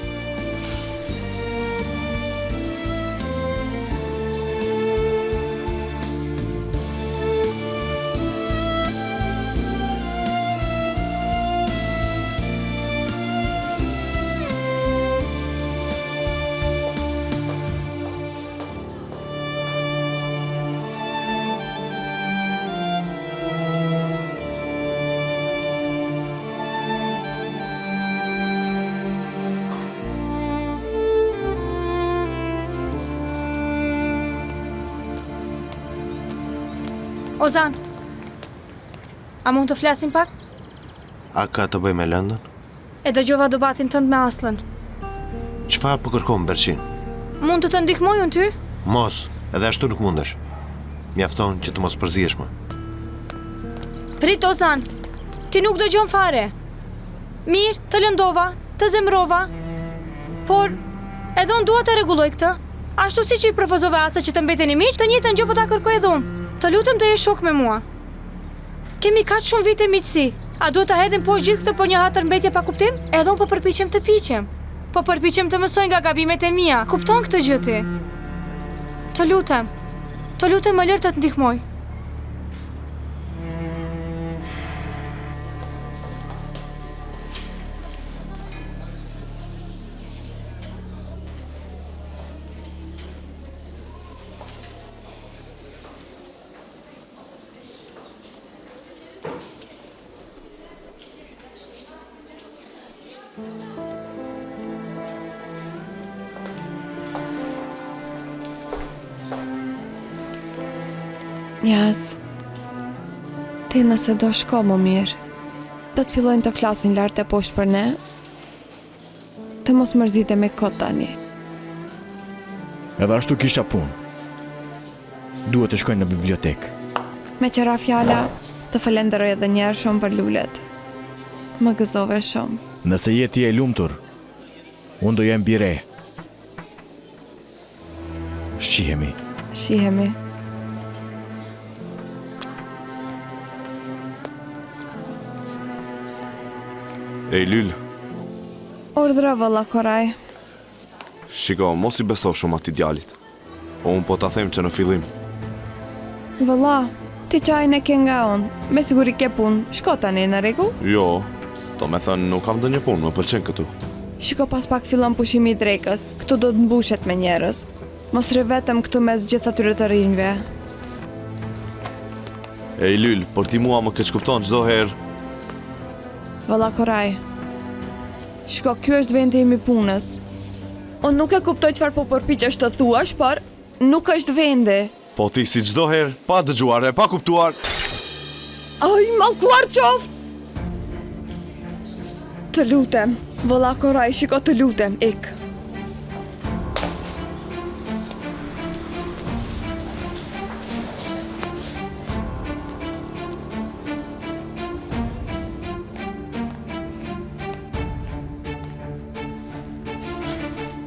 Ozan, a mund të flasim pak? A ka të bëj me lëndën? E dëgjova debatin tënd me Aslën. Çfarë po kërkon Berçin? Mund të të ndihmoj unë ty? Mos, edhe ashtu nuk mundesh. Mjafton që të mos përzihesh më. Prit Ozan, ti nuk dëgjon fare. Mirë, të lëndova, të zemrova, por edhe unë dua të rregulloj këtë. Ashtu siç i propozove Asë që të mbeteni miq, të njëjtën gjë po ta kërkoj edhe unë. Të lutem të jesh shok me mua. Kemi kaq shumë vite miqësi. A duhet ta hedhim poshtë gjithë këtë për një hatër mbetje pa kuptim? Edhe unë po përpiqem të piqem. Po përpiqem të mësoj nga gabimet e mia. Kupton këtë gjë ti? Të lutem më lër të të ndihmoj. Jas, ti nëse do shko më mirë, do të fillojnë të flasin lartë e poshtë për ne, të mos mërzite me kot tani. Edhe ashtu kisha punë. Duhet të shkojnë në bibliotekë. Me qëra fjala, të falenderoj edhe njerë shumë për lulet. Më gëzove shumë. Nëse je ti e lumtur, unë do jem bire. Shihemi. Shihemi. Ej, Lyl, Ordra vëlla Koraj. shiko, mos i beso shumë ati djalit. Unë po ta them që në fillim. Vëlla, ti qajnë e ke nga unë. Me siguri ke punë. Shko tani në rregull? Jo, do me thënë nuk kam dë një punë, më pëlqen këtu. Shiko pas pak fillon pushimi i drekës. Këtu do të mbushet me njerëz. Mos rri vetëm këtu mes gjithë atyre të rinjve. Ej, Lyl, për ti mua më keq kupton çdo herë. Vëlla Koraj. Shko, ky është vendi im i punës. Unë nuk e kuptoj çfarë po përpiqesh të thuash, por nuk është vendi. Po ti si çdo herë, pa dëgjuar e pa kuptuar. Ai, mallkuar qoftë! Të lutem, vëlla Koraj, shiko të lutem, ik.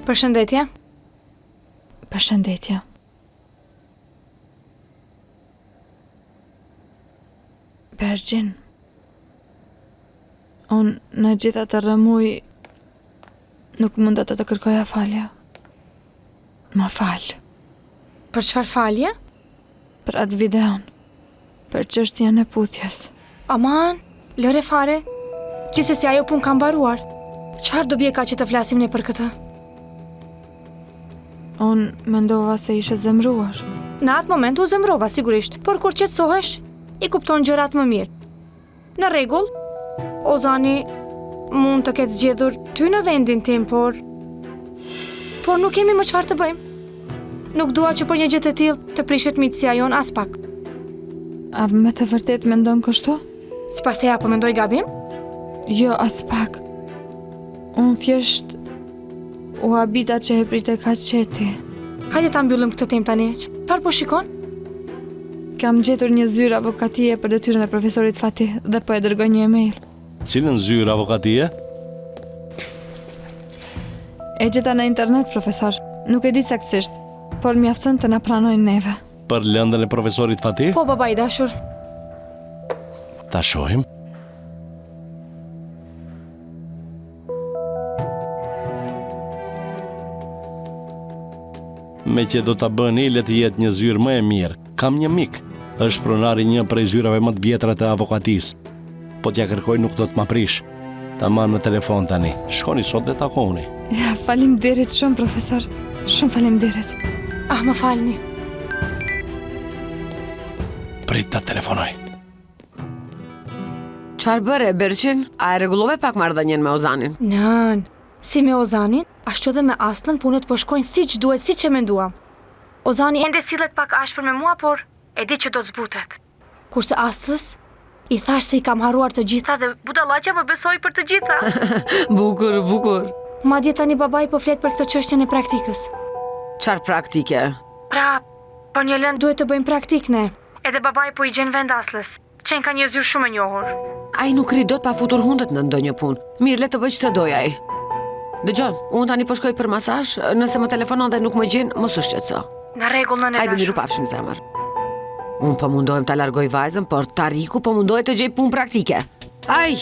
Përshëndetje. Përshëndetje. Bergjin, unë në gjitha të rëmuj nuk mund të të kërkoja falja. Ma falë. Për çfarë falje? Për atë videon. Për çështjen e puthjes. Aman, lëre fare. Gjithsesi ajo punë ka mbaruar. Çfarë do bie ka që të flasim ne për këtë? Unë mendova se ishe zemruar. Në atë moment u zemrova sigurisht, por kur qetësohesh, i kupton gjërat më mirë. Në rregull, Ozani mund të ketë zgjedhur ty në vendin tim, por nuk kemi më çfarë të bëjmë. Nuk dua që për një gjë të tillë të prishet miqësia jon as pak. A me të vërtet mendon kështu? Sipas teja po mendoj gabim? Jo, as pak. Unë thjesht u habita që e prite ka qeti. Hajde ta mbyllim këtë temë tani. Çfarë po shikon? Kam gjetur një zyrë avokatie për detyrën e profesorit Fatih dhe po e dërgoj një email. Cilën zyrë avokatie? E gjeta në internet, profesor. Nuk e di saktësisht, por mjafton të na pranojnë neve. Për lëndën e profesorit Fatih? Po, baba i dashur. Ta shohim. Me që do ta bëni, le të jetë një zyrë më e mirë. Kam një mik, është pronari një prej zyrave më të vjetra të avokatisë. Po t'ja kërkoj nuk do të ma prish. Ta marr në telefon tani. Shkoni sot dhe takoni. Ja, faleminderit shumë, profesor. Shumë faleminderit. Ah, më falni. Prit ta telefonoj. Çfarë bëre, Berqin? A e rregullove pak marrëdhënien me Ozanin? Nën, si me Ozanin, ashtu dhe me Aslën punët po shkojnë siç duhet, siç e menduam. Ozani ende sillet pak ashpër me mua, por e di që do të zbutet. Kurse Aslës, i thash se i kam harruar të gjitha dhe budallaqja më besoi për të gjitha. Bukur, bukur. Madje tani babai po flet për këtë çështjen e praktikës. Çfarë praktike? Pra, për një lëndë duhet të bëjmë praktik ne. Edhe babai po i gjen vend Aslës. Qen ka një zyrë shumë e njohur. Ai nuk ri dot pa futur hundet në ndonjë punë. Mirë, le të bëj ç'të doj ai. Dëgjoj, unë tani po shkoj për masazh, nëse më telefonon dhe nuk më gjen, mos u shqetëso. Në rregull, nënë. Hajde miru pafshim zemër. Unë po mundohem ta largoj vajzën, por Tariku po mundohet të gjej punë praktike. Aj!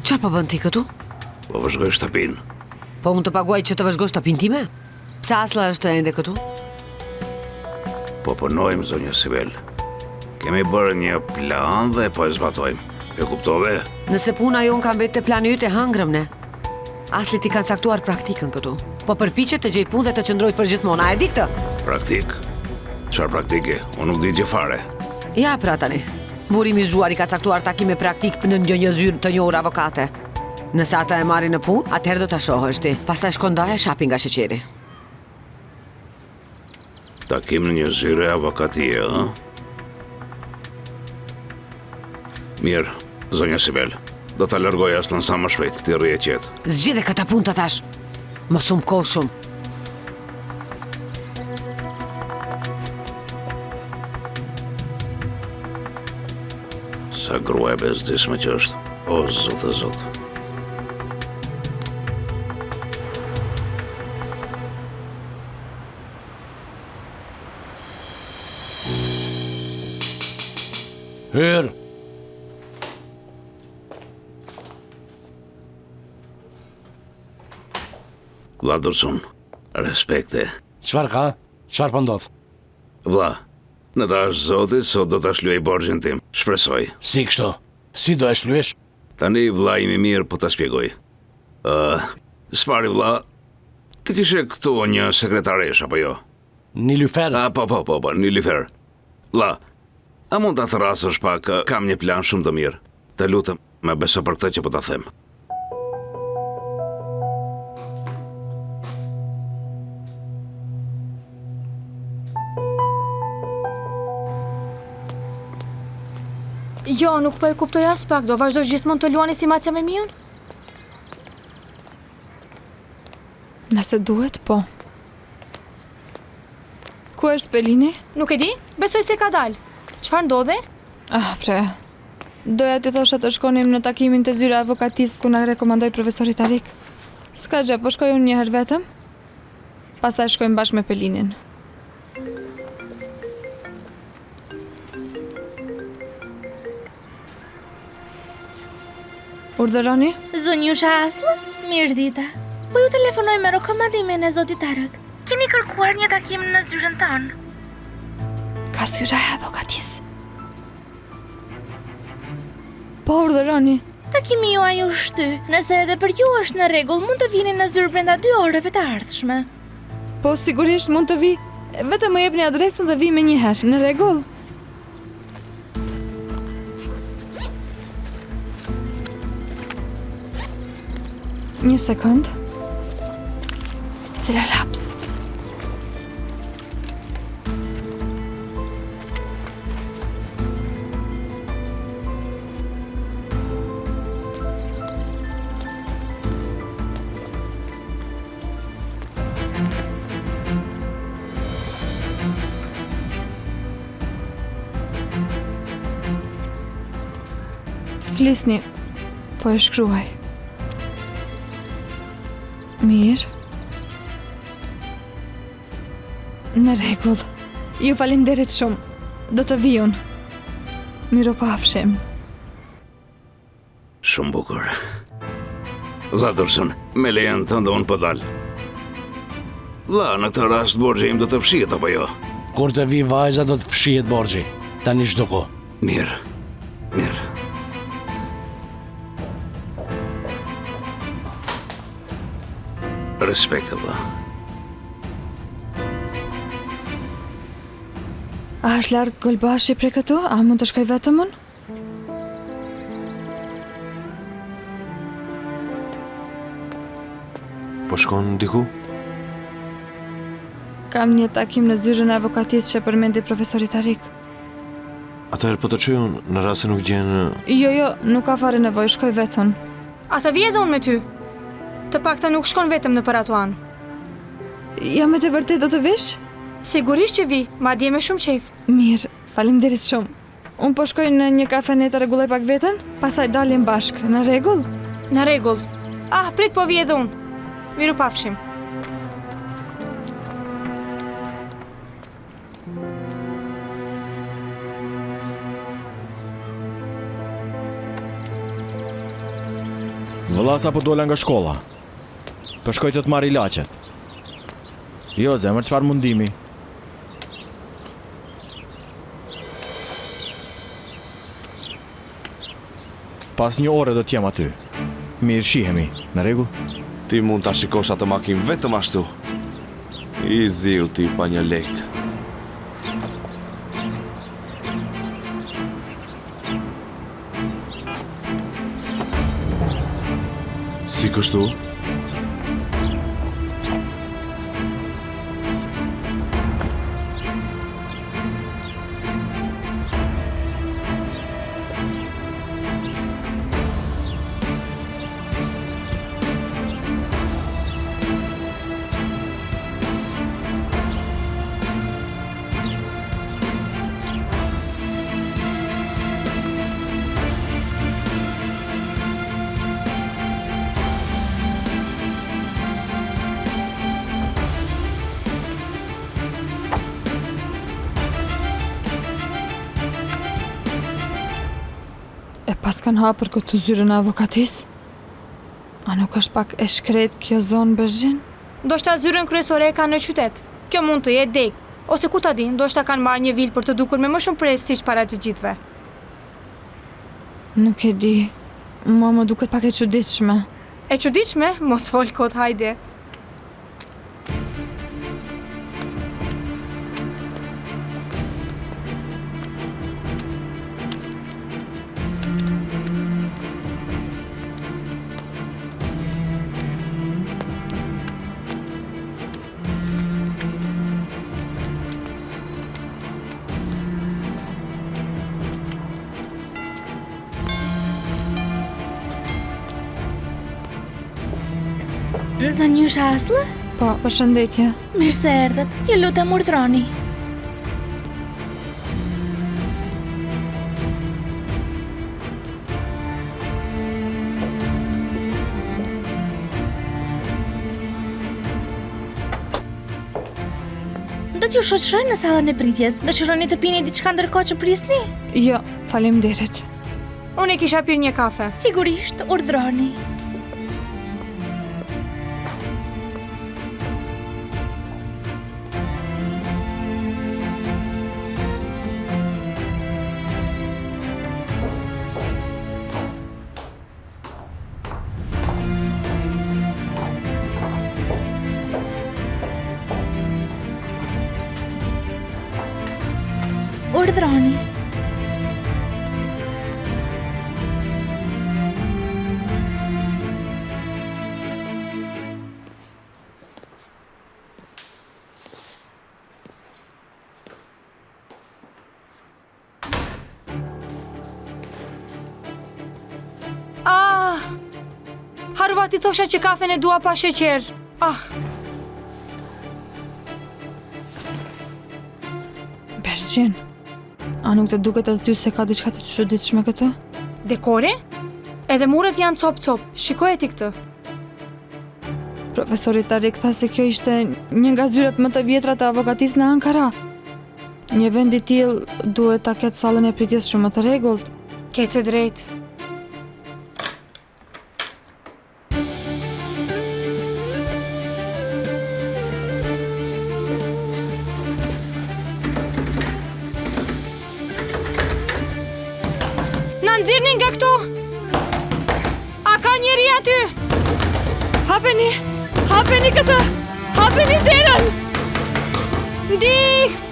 Qa po bën ti këtu? Po vëzhgoj shtëpin. Po unë të paguaj që të vëzhgosh shtëpin time? Pse Asla është ende këtu? Po punojmë, zonja Sibel. Kemi bërë një plan dhe po e zbatojmë. E kuptove? Nëse puna jonë ka mbetë të plani yt e hëngrëm ne. Asli ti kanë saktuar praktikën këtu. Po përpiqet të gjej punë dhe të qëndroj përgjithmonë. A e di këtë? Praktik? Çfarë praktike? Unë nuk di gjë fare. Ja pra tani. Burimi i zgjuar i ka caktuar takime praktik në një zyrë të njohur avokate. Nëse ata e marrin në punë, atëherë do ta shohësh ti. Pastaj shkon ndaja shapi nga sheqeri. Takim në një zyrë avokatie, ë? Mirë, zonja Sibel. Do ta largoj Aslën sa më shpejt, ti rri e qetë. Zgjidhe këtë punë të thash. Mos u mkoh shumë. Sa grua e bezdisme që është. O, zotë e zotë. Hyr! Vla Dursun, respekte. Çfarë ka? Çfarë po ndodh? Vla, në dash zoti, sot do ta shlyej borxhin tim. Shpresoj. Si kështu? Si do e shlyesh? Tani vlla imi mirë po ta shpjegoj. Spari vlla, ti kishe këtu një sekretaresh apo jo? Nilufer? Po, Nilufer. Vlla, a mund ta thrasësh pak, kam një plan shumë të mirë. Të lutem, më beso për këtë që po ta them. Jo, nuk po e kuptoj as pak, do vazhdosh gjithmonë të luani si macja me miun? Nëse duhet, po. Ku është Pelini? Nuk e di, besoj se ka dalë. Çfarë ndodhe? Pre. Doja ti thosha të shkonim në takimin të zyra avokatisë ku na rekomandoi profesori Tarik. S'ka gjë, po shkoj unë një herë vetëm. Pastaj shkojmë bashkë me Pelinin. Urdhëroni? Zonjusha Aslı, mirë dita. Po ju telefonoj me rekomandimin e zotit Tarak. Kemi kërkuar një takim në zyrën tonë. Ka zyra e avokatisë. Po urdhëroni. Takimi juaj u shty. Nëse edhe për ju është në rregull, mund të vini në zyrë brenda 2 orëve të ardhshme. Po sigurisht mund të vi. Vetëm më jepni adresën dhe vi me një herë. Në rregull? Një sekund. Sila laps. flisni, po e shkruaj. Mirë. Në rregull. Ju faleminderit shumë. Do të vi unë. Miropafshim. Shumë bukur. Dha Dursun, me lejen të ndonë për dalë. Dha, në këtë rast borxhi im do të fshihet apo jo? Kur të vi vajza do të fshihet borxhi. Tani çdo kohë. Mirë. Mirë. Respekt, vëlla. A është lartë Golbashi prej këtu? A mund të shkoj vetëm unë? Po shkon diku? Kam një takim në zyrën e avokatisë që përmendi profesori Tarik. Atëherë po të çoj unë në rast se nuk gjen... Jo, nuk ka fare nevojë, shkoj vetëm. A të vje edhe unë me ty? Të pakta nuk shkon vetëm në për ato anë. Ja me të vërtet do të vish? Sigurisht që vi, madje me shumë qejf. Mirë, faleminderit shumë. Unë po shkoj në një kafene të rregulloj pak veten, pastaj dalim bashkë. Në rregull? Në rregull. Ah, prit po vi edhe unë. Mirupafshim. Vëllasa po dola nga shkolla. Po shkoj të marr ilaçet. Jo, zemër, çfarë mundimi? Pas një ore do t'jem aty. Mirë shihemi, në rregull? Ti mund ta shikosh atë makinë vetëm ashtu. I ziu ti pa një lek. Si kështu? Pas kanë hapër këtë zyrën e avokatisë? A nuk është pak e shkret kjo zonë Bezhin? Ndoshta zyrën kryesore e kanë në qytet. Kjo mund të jetë dek. Ose ku ta di, ndoshta kanë marrë një vilë për të dukur me më shumë prestigjh para të gjithëve. Nuk e di. Më duket pak e çuditshme. E çuditshme? Mos fol kot, hajde. Zënjush Aslı? Po, përshëndetje. Mirë se erdhët, ju lutem urdhroni. Do t'ju shoqëroj në sallën e pritjes. Dëshironi të pini diçka ndërkohë që prisni? Jo, faleminderit. Unë e kisha pirë një kafe. Sigurisht, urdhroni. Urdhroni. Haruva ti thosha që kafen e dua pa sheqer. Bezhin. A nuk të duket aty se ka diçka të çuditshme këtu? Dekore? Edhe muret janë cop-cop. Shikoj e ti këtë. Profesori Tarik tha se kjo ishte një nga zyrat më të vjetra të avokatisë në Ankara. Një vend i tillë duhet ta ketë sallën e pritjes shumë të rregullt. Ke të drejtë. Na nxirni nga këtu! A ka njeri aty? Hapeni këtë! Hapeni derën! Ndih!